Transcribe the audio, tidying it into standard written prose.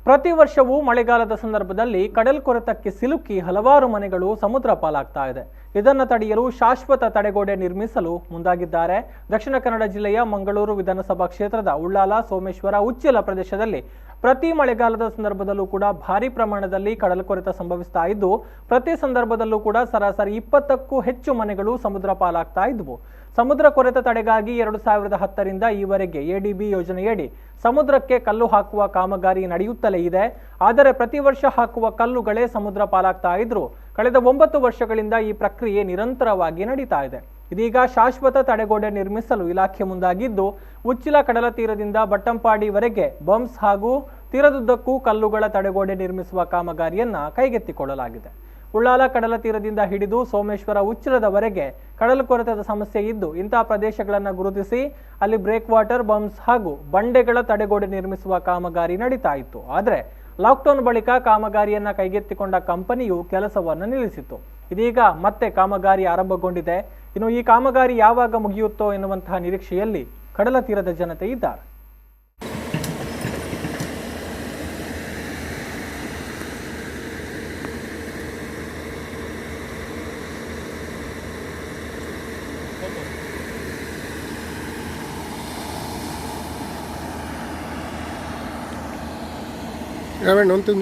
ಪ್ರತಿ ವರ್ಷವೂ ಮಳೆಗಾಲದ ಸಂದರ್ಭದಲ್ಲಿ ಕಡಲ್ಕೊರೆತಕ್ಕೆ ಸಿಲುಕಿ ಹಲವಾರು ಮನೆಗಳು ಸಮುದ್ರ ಪಾಲಾಗ್ತಾ ಇದೆ. ಇದನ್ನು ತಡೆಯಲು ಶಾಶ್ವತ ತಡೆಗೋಡೆ ನಿರ್ಮಿಸಲು ಮುಂದಾಗಿದ್ದಾರೆ. ದಕ್ಷಿಣ ಕನ್ನಡ ಜಿಲ್ಲೆಯ ಮಂಗಳೂರು ವಿಧಾನಸಭಾ ಕ್ಷೇತ್ರದ ಉಳ್ಳಾಲ, ಸೋಮೇಶ್ವರ, ಉಚ್ಚಿಲ ಪ್ರದೇಶದಲ್ಲಿ ಪ್ರತಿ ಮಳೆಗಾಲದ ಸಂದರ್ಭದಲ್ಲೂ ಕೂಡ ಭಾರಿ ಪ್ರಮಾಣದಲ್ಲಿ ಕಡಲ್ಕೊರೆತ ಸಂಭವಿಸ್ತಾ ಇದ್ದು, ಪ್ರತಿ ಸಂದರ್ಭದಲ್ಲೂ ಕೂಡ ಸರಾಸರಿ 20ಕ್ಕೂ ಹೆಚ್ಚು ಮನೆಗಳು ಸಮುದ್ರ ಪಾಲಾಗ್ತಾ ಇದ್ವು. ಸಮುದ್ರ ಕೊರೆತ ತಡೆಗಾಗಿ 2010ರಿಂದ ಈವರೆಗೆ ಎಡಿಬಿ ಯೋಜನೆಯಡಿ ಸಮುದ್ರಕ್ಕೆ ಕಲ್ಲು ಹಾಕುವ ಕಾಮಗಾರಿ ನಡೆಯುತ್ತಲೇ ಇದೆ. ಆದರೆ ಪ್ರತಿ ವರ್ಷ ಹಾಕುವ ಕಲ್ಲುಗಳೇ ಸಮುದ್ರ ಪಾಲಾಗ್ತಾ ಇದ್ರು. ಕಳೆದ 9 ವರ್ಷಗಳಿಂದ ಈ ಪ್ರಕ್ರಿಯೆ ನಿರಂತರವಾಗಿ ನಡೀತಾ ಇದೆ. ಇದೀಗ ಶಾಶ್ವತ ತಡೆಗೋಡೆ ನಿರ್ಮಿಸಲು ಇಲಾಖೆ ಮುಂದಾಗಿದ್ದು, ಉಚ್ಚಿಲ ಕಡಲ ತೀರದಿಂದ ಬಟ್ಟಂಪಾಡಿವರೆಗೆ ಬಂಪ್ಸ್ ಹಾಗೂ ತೀರದುದ್ದಕ್ಕೂ ಕಲ್ಲುಗಳ ತಡೆಗೋಡೆ ನಿರ್ಮಿಸುವ ಕಾಮಗಾರಿಯನ್ನ ಕೈಗೆತ್ತಿಕೊಳ್ಳಲಾಗಿದೆ. ಉಳ್ಳಾಲ ಕಡಲ ತೀರದಿಂದ ಹಿಡಿದು ಸೋಮೇಶ್ವರ, ಉಚ್ಚಿಲದವರೆಗೆ ಕಡಲು ಕೊರೆತದ ಸಮಸ್ಯೆ ಇದ್ದು, ಇಂತಹ ಪ್ರದೇಶಗಳನ್ನು ಗುರುತಿಸಿ ಅಲ್ಲಿ ಬ್ರೇಕ್ ವಾಟರ್, ಬಂಪ್ಸ್ ಹಾಗೂ ಬಂಡೆಗಳ ತಡೆಗೋಡೆ ನಿರ್ಮಿಸುವ ಕಾಮಗಾರಿ ನಡೀತಾ ಇತ್ತು. ಆದರೆ ಲಾಕ್ಡೌನ್ ಬಳಿಕ ಕಾಮಗಾರಿಯನ್ನ ಕೈಗೆತ್ತಿಕೊಂಡ ಕಂಪನಿಯು ಕೆಲಸವನ್ನು ನಿಲ್ಲಿಸಿತ್ತು. ಇದೀಗ ಮತ್ತೆ ಕಾಮಗಾರಿ ಆರಂಭಗೊಂಡಿದೆ. ಇನ್ನು ಈ ಕಾಮಗಾರಿ ಯಾವಾಗ ಮುಗಿಯುತ್ತೋ ಎನ್ನುವಂತಹ ನಿರೀಕ್ಷೆಯಲ್ಲಿ ಕಡಲ ತೀರದ ಜನತೆ ಇದ್ದಾರೆ. Ya ven, no te